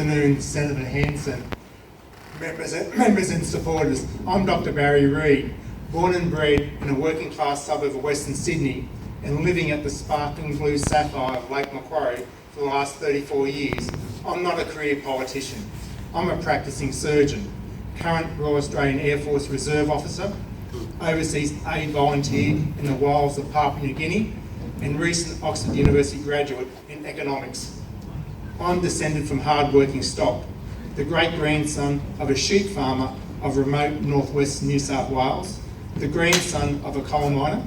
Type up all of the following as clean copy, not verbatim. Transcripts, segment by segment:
afternoon, Senator Hanson, members and supporters. I'm Dr. Barry Reid, born and bred in a working class suburb of Western Sydney and living at the sparkling blue sapphire of Lake Macquarie for the last 34 years. I'm not a career politician. I'm a practicing surgeon, current Royal Australian Air Force Reserve officer, overseas aid volunteer in the wilds of Papua New Guinea, and recent Oxford University graduate in economics. I'm descended from hard-working stock, the great-grandson of a sheep farmer of remote northwest New South Wales, the grandson of a coal miner.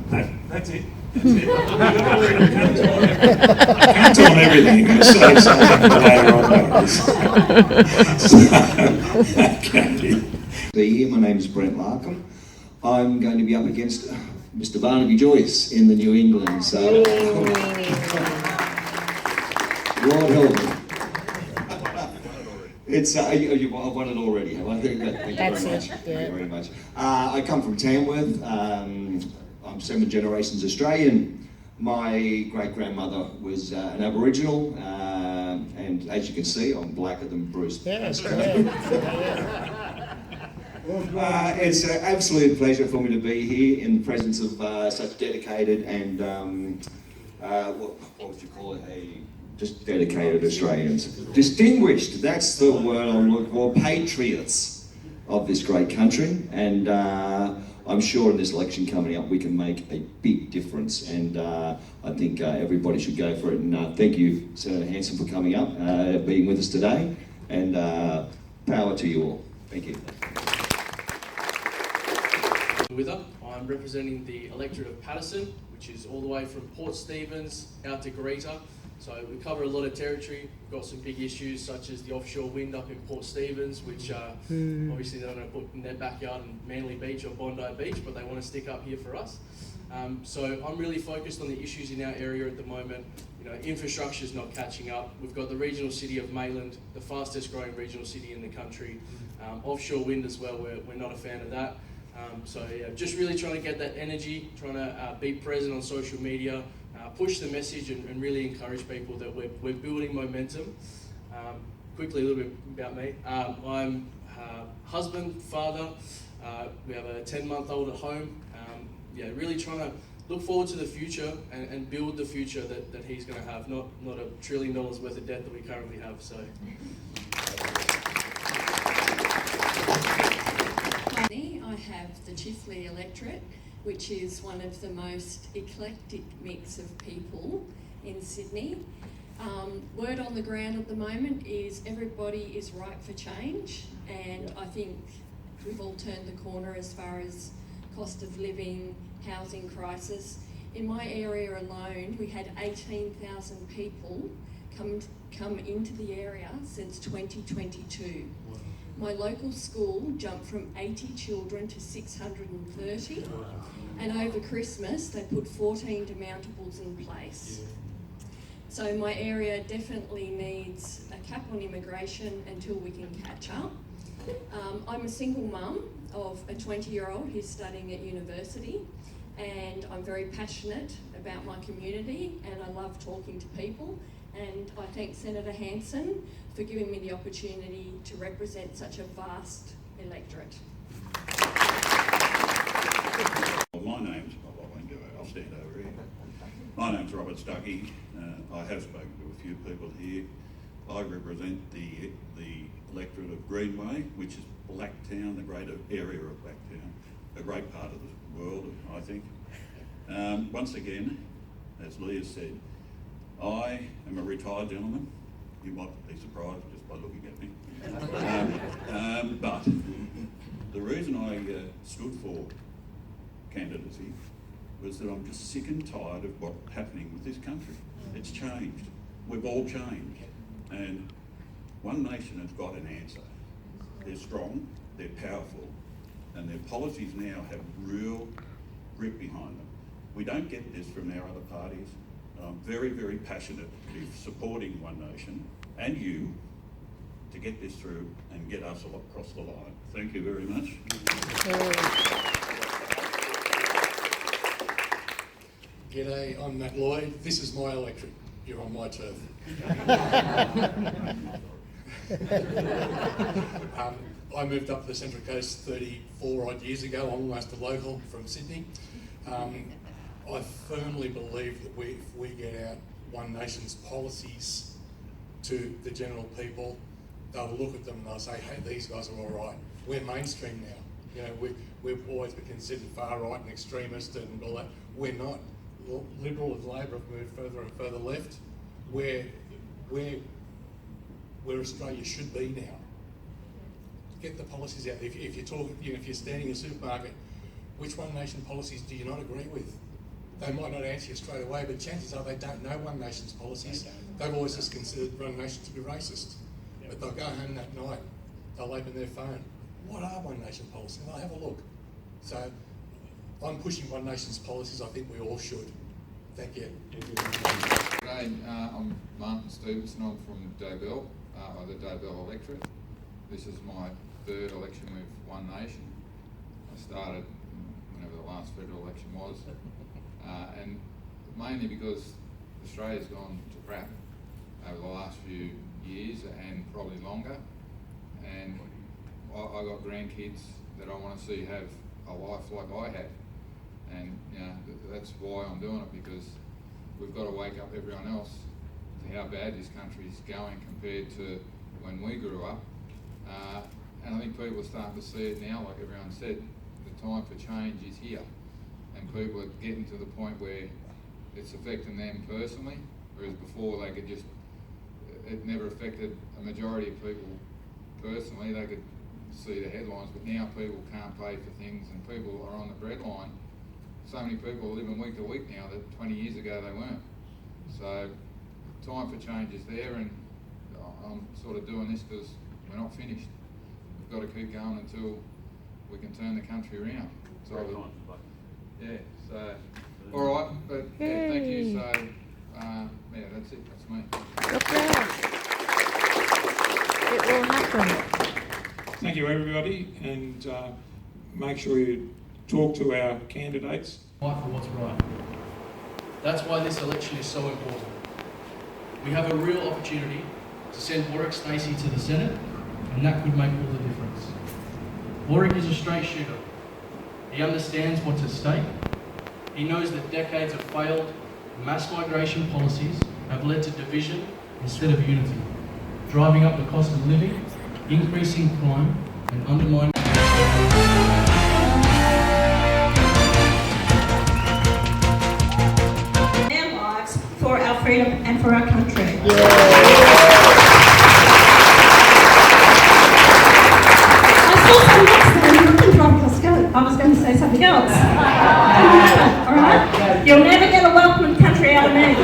That's it. Can't on everything. You say something later on. My name is Brent Larkham. I'm going to be up against Mr. Barnaby Joyce in the New England. So, Lord help me. It's I've won it already, have I? Thank you very much. Thank you very much. I come from Tamworth. I'm 7 generations Australian. My great-grandmother was an Aboriginal, and as you can see, I'm blacker than Bruce. Yes, it's an absolute pleasure for me to be here in the presence of such dedicated and, what would you call it, just dedicated Australians. Distinguished, that's the word I'm looking for, patriots of this great country. And I'm sure in this election coming up we can make a big difference, and I think everybody should go for it. And thank you, Senator Hanson, for coming up, being with us today, and power to you all. Thank you. With her. I'm representing the electorate of Patterson, which is all the way from Port Stephens out to Greeta. So we cover a lot of territory. We've got some big issues such as the offshore wind up in Port Stephens, which obviously they don't want to put in their backyard in Manly Beach or Bondi Beach, but they want to stick up here for us. So I'm really focused on the issues in our area at the moment. You know, infrastructure's not catching up. We've got the regional city of Mayland, the fastest growing regional city in the country. Offshore wind as well, we're not a fan of that. So yeah, just really trying to get that energy, trying to be present on social media, push the message and really encourage people that we're building momentum. Quickly, a little bit about me. I'm husband, father. We have a 10-month-old at home. Yeah, really trying to look forward to the future and build the future that he's going to have, not $1 trillion worth of debt that we currently have. So. I have the Chifley electorate, which is one of the most eclectic mix of people in Sydney. Word on the ground at the moment is everybody is ripe for change, and I think we've all turned the corner as far as cost of living, housing crisis. In my area alone, we had 18,000 people come into the area since 2022. My local school jumped from 80 children to 630, and over Christmas they put 14 demountables in place. So my area definitely needs a cap on immigration until we can catch up. I'm a single mum of a 20-year-old who's studying at university, and I'm very passionate about my community, and I love talking to people. And I thank Senator Hanson for giving me the opportunity to represent such a vast electorate. Well, my name's, I'll stand over here. My name's Robert Stuckey. I have spoken to a few people here. I represent the electorate of Greenway, which is Blacktown, the greater area of Blacktown, a great part of the world, I think. Once again, as Lee has said, I am a retired gentleman. You might be surprised just by looking at me. But the reason I stood for candidacy was that I'm just sick and tired of what's happening with this country. It's changed. We've all changed. And One Nation has got an answer. They're strong, they're powerful, and their policies now have real grit behind them. We don't get this from our other parties. I'm very, very passionate to be supporting One Nation and you to get this through and get us across the line. Thank you very much. G'day, I'm Matt Lloyd. This is my electorate. You're on my turf. I moved up the Central Coast 34 odd years ago. I'm almost a local from Sydney. I firmly believe that if we get our One Nation's policies to the general people, they'll look at them and they'll say, hey, these guys are all right. We're mainstream now. You know, we've always been considered far right and extremist and all that. We're not. Liberal and Labor have moved further and further left. Where Australia should be now. Get the policies out. If you're talking, you know, if you're standing in a supermarket, which One Nation policies do you not agree with? They might not answer you straight away, but chances are they don't know One Nation's policies. They've always just considered One Nation to be racist. But they'll go home that night, they'll open their phone. What are One Nation policies? And they'll have a look. So I'm pushing One Nation's policies. I think we all should. Thank you. G'day, I'm Martin Stevenson. I'm from Dobell, the Dobell electorate. This is my third election with One Nation. I started whenever the last federal election was, and mainly because Australia's gone to crap over the last few years and probably longer, and I got grandkids that I want to see have a life like I had. And you know, that's why I'm doing it, because we've got to wake up everyone else to how bad this country is going compared to when we grew up. And I think people are starting to see it now, like everyone said, the time for change is here. And people are getting to the point where it's affecting them personally, whereas before they could just, it never affected a majority of people personally. They could see the headlines, but now people can't pay for things and people are on the breadline. So many people are living week to week now that 20 years ago they weren't. So time for change is there, and I'm sort of doing this because we're not finished. We've got to keep going until we can turn the country around. So yeah, so all right, but yeah, thank you. So yeah, that's it. That's me. It will happen. Thank you, everybody, and make sure you talk to our candidates. Fight for what's right. That's why this election is so important. We have a real opportunity to send Warwick Stacey to the Senate, and that could make all the difference. Warwick is a straight shooter. He understands what's at stake. He knows that decades of failed mass migration policies have led to division instead of unity, driving up the cost of living, increasing crime, and undermining their lives for our freedom and for our country. I was going to say something else. All right? You'll never get a welcoming country out of me.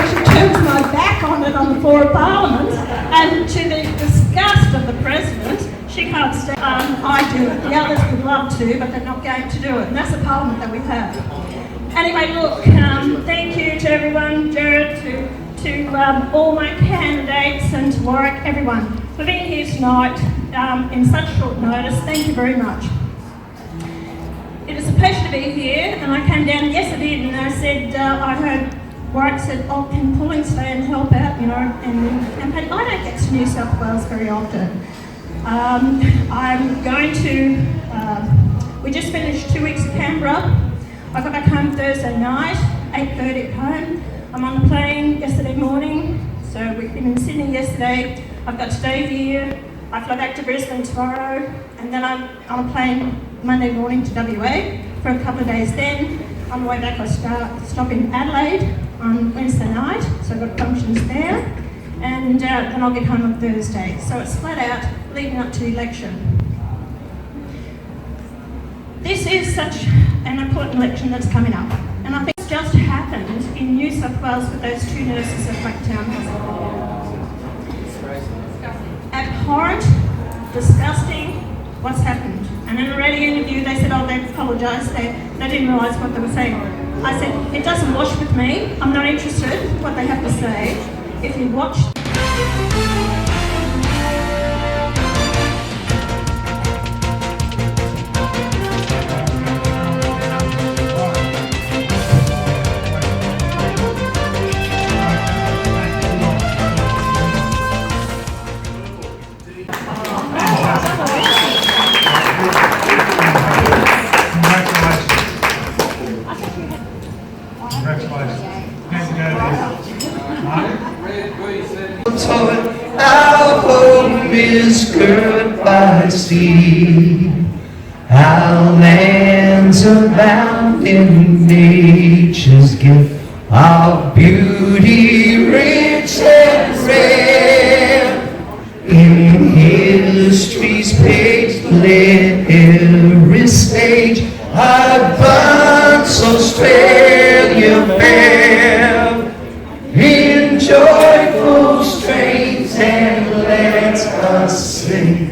She turns my back on it on the floor of Parliament, and to the disgust of the President, she can't stand. I do it. The others would love to, but they're not going to do it. And that's the Parliament that we have. Anyway, look, thank you to everyone, Jared, to all my candidates, and to Warwick, everyone, for being here tonight in such short notice. Thank you very much. It is a pleasure to be here, and I came down, yes I did, and I said, I heard Warwick said, oh, can Pauline stay and help out, you know, and campaign. I don't get to New South Wales very often. I'm going to, we just finished 2 weeks at Canberra. I got back home Thursday night, 8:30 at home. I'm on the plane yesterday morning, so we've been in Sydney yesterday. I've got today here. I fly back to Brisbane tomorrow, and then I'm on a plane Monday morning to WA for a couple of days. Then on the way back I stop in Adelaide on Wednesday night, so I've got functions there, and then I'll get home on Thursday. So it's flat out leading up to the election. This is such an important election that's coming up, and I think it's just happened in New South Wales with those two nurses at Blacktown Hospital. Abhorrent, disgusting, what's happened. And in a radio interview they said, oh, they apologised, they didn't realise what they were saying. I said, it doesn't wash with me, I'm not interested in what they have to say. If you watch is girt by sea. Our lands abound in nature's gift of beauty rich and rare. In history's page, let every stage advance Australia fair. In joyful strains and let us sing.